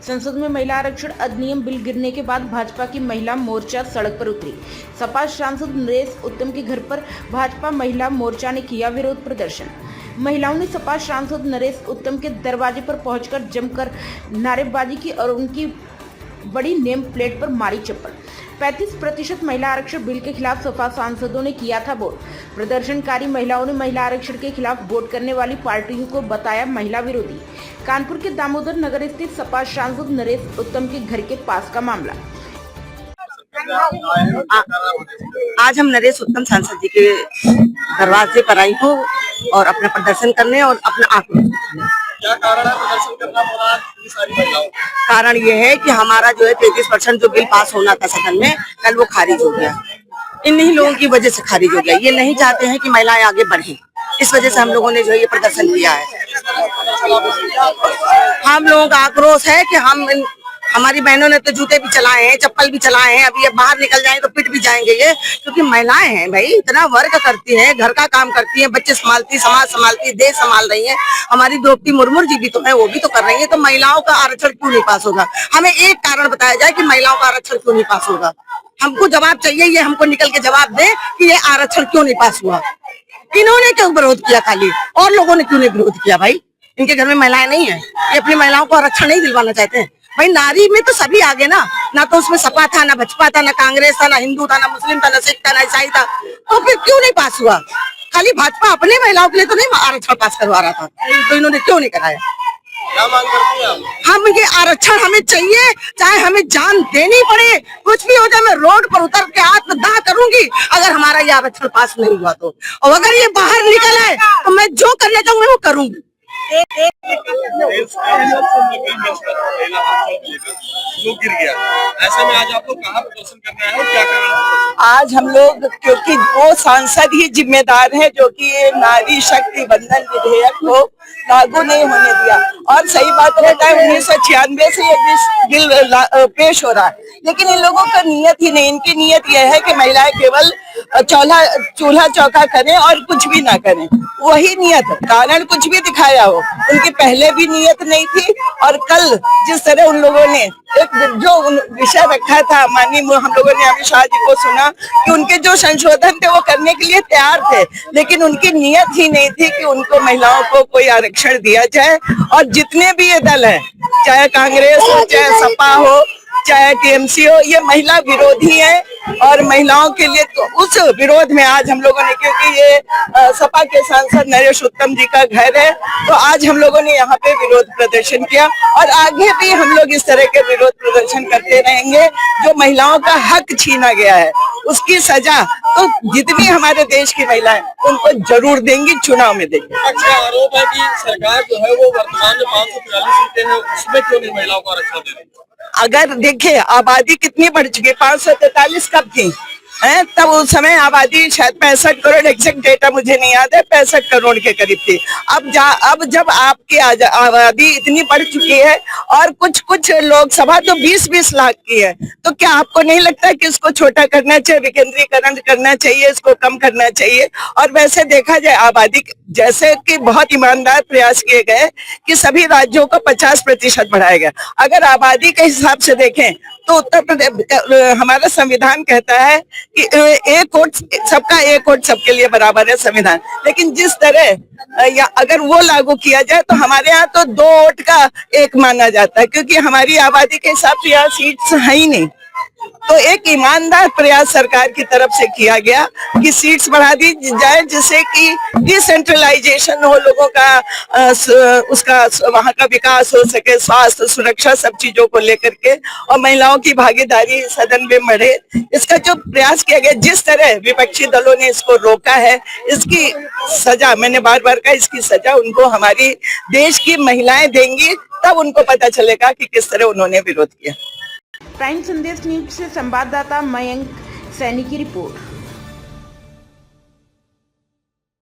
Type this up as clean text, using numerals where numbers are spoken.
संसद में महिला आरक्षण अधिनियम बिल गिरने के बाद भाजपा की महिला मोर्चा सड़क पर उतरी। सपा सांसद नरेश उत्तम के घर पर भाजपा महिला मोर्चा ने किया विरोध प्रदर्शन। महिलाओं ने सपा सांसद नरेश उत्तम के दरवाजे पर पहुंचकर जमकर नारेबाजी की और उनकी बड़ी नेम प्लेट पर मारी चप्पल। 35% महिला आरक्षण बिल के खिलाफ सपा सांसदों ने किया था वोट। प्रदर्शनकारी महिलाओं ने महिला आरक्षण के खिलाफ वोट करने वाली पार्टियों को बताया महिला विरोधी। कानपुर के दामोदर नगर स्थित सपा सांसद नरेश उत्तम के घर के पास का मामला। आज हम नरेश उत्तम सांसद जी के दरवाजे पर आई हूँ और अपना प्रदर्शन करने और अपना आक्रोश। क्या कारण है प्रदर्शन करना पड़ा इतनी सारी महिलाओं? कारण ये है कि हमारा जो है 33% जो बिल पास होना था सदन में, कल वो खारिज हो गया। इन्हीं लोगों की वजह से खारिज हो गया। ये नहीं चाहते हैं कि महिलाएं आगे बढ़ें, इस वजह से हम लोगों ने जो ये प्रदर्शन किया है। हम लोगों का आक्रोश है कि हमारी बहनों ने तो जूते भी चलाए हैं, चप्पल भी चलाए हैं, अभी ये बाहर निकल जाएं तो पिट भी जाएंगे ये, क्योंकि महिलाएं हैं भाई, इतना वर्क करती हैं, घर का काम करती हैं, बच्चे संभालती, समाज संभालती, देश संभाल रही हैं। हमारी द्रौपदी मुर्मू जी भी तो है, वो भी तो कर रही है। तो महिलाओं का आरक्षण क्यों नहीं पास होगा? हमें एक कारण बताया जाए कि महिलाओं का आरक्षण क्यों नहीं पास होगा। हमको जवाब चाहिए, ये हमको निकल के जवाब दे कि ये आरक्षण क्यों नहीं पास हुआ। इन्होंने क्यों विरोध किया खाली, और लोगों ने क्यों नहीं विरोध किया? भाई इनके घर में महिलाएं नहीं है, ये अपनी महिलाओं को आरक्षण नहीं दिलवाना चाहते हैं। भाई नारी में तो सभी आगे ना तो उसमें सपा था, ना भाजपा था, ना कांग्रेस था, ना हिंदू था, ना मुस्लिम था, ना सिख था, ना ईसाई था। तो फिर क्यों नहीं पास हुआ? खाली भाजपा अपने महिलाओं के लिए तो नहीं आरक्षण पास करवा रहा था, तो इन्होंने क्यों नहीं कराया? क्या मांग करती हैं आप? हम ये आरक्षण हमें चाहिए, चाहे हमें जान देनी पड़े, कुछ भी हो जाए। मैं रोड पर उतर के आत्मदाह करूंगी अगर हमारा ये आरक्षण पास नहीं हुआ तो। और अगर ये बाहर निकल है तो मैं जो करने चाहूंगी वो करूंगी। जो गिर गया, ऐसे में आज आप लोग कहाँ प्रदर्शन करने आए हो, क्या कारण? आज हम लोग, क्योंकि वो सांसद ही जिम्मेदार है जो कि ये नारी शक्ति बंधन विधेयक को लागू नहीं होने दिया। और सही बात रहता है 1996 से ये बिल पेश हो रहा है, लेकिन इन लोगों का नियत ही नहीं। इनकी नियत यह है कि महिलाएं केवल चूल्हा चौका करें और कुछ भी ना करें, वही नियत। कारण कुछ भी दिखाया हो, उनकी पहले भी नियत नहीं थी। और कल जिस तरह उन लोगों ने एक जो विषय रखा था, माननीय हम लोगों ने अमित शाह जी को सुना कि उनके जो संशोधन थे वो करने के लिए तैयार थे, लेकिन उनकी नियत ही नहीं थी कि उनको महिलाओं को कोई आरक्षण दिया जाए। और जितने भी ये दल है, चाहे कांग्रेस हो, चाहे सपा हो, चाहे टीएमसी हो, ये महिला विरोधी है। और महिलाओं के लिए तो उस विरोध में आज हम लोगों ने, क्योंकि ये सपा के सांसद नरेश उत्तम जी का घर है, तो आज हम लोगों ने यहाँ पे विरोध प्रदर्शन किया। और आगे भी हम लोग इस तरह के विरोध प्रदर्शन करते रहेंगे। जो महिलाओं का हक छीना गया है उसकी सजा तो जितनी हमारे देश की महिलाएं उनको जरूर देंगी, चुनाव में देंगी। अच्छा आरोप है कि सरकार जो है वो वर्तमान में 543 सीटें हैं, उसमें क्यों नहीं महिलाओं को आरक्षण दे रही? अगर देखिए आबादी कितनी बढ़ चुकी है, 543 कब थी? तब उस समय आबादी शायद 65 करोड़, एग्जैक्ट डेटा मुझे नहीं याद है, 65 करोड़ के करीब थी। अब जब आपकी आबादी इतनी बढ़ चुकी है और कुछ लोकसभा तो 20-20 लाख की है, तो क्या आपको नहीं लगता कि इसको छोटा करना चाहिए, विकेंद्रीकरण करना चाहिए, इसको कम करना चाहिए? और वैसे देखा जाए आबादी, जैसे कि बहुत ईमानदार प्रयास किए गए कि सभी राज्यों को 50% बढ़ाया गया। अगर आबादी के हिसाब से देखें तो उत्तर प्रदेश, हमारा संविधान कहता है कि एक वोट सबका, एक वोट सबके लिए बराबर है संविधान। लेकिन जिस तरह या अगर वो लागू किया जाए तो हमारे यहाँ तो 2 वोट का 1 माना जाता है, क्योंकि हमारी आबादी के हिसाब से यहाँ सीट्स है ही नहीं। तो एक ईमानदार प्रयास सरकार की तरफ से किया गया कि सीट्स बढ़ा दी जाए, जिससे कि डिसेंट्रलाइजेशन हो, लोगों का उसका वहां का विकास हो सके, स्वास्थ्य, सुरक्षा, सब चीजों को लेकर के, और महिलाओं की भागीदारी सदन में बढ़े। इसका जो प्रयास किया गया, जिस तरह विपक्षी दलों ने इसको रोका है, इसकी सजा, मैंने बार बार कहा, इसकी सजा उनको हमारी देश की महिलाएं देंगी, तब उनको पता चलेगा कि किस तरह उन्होंने विरोध किया। प्राइम संदेश न्यूज से संवाददाता मयंक सैनी की रिपोर्ट।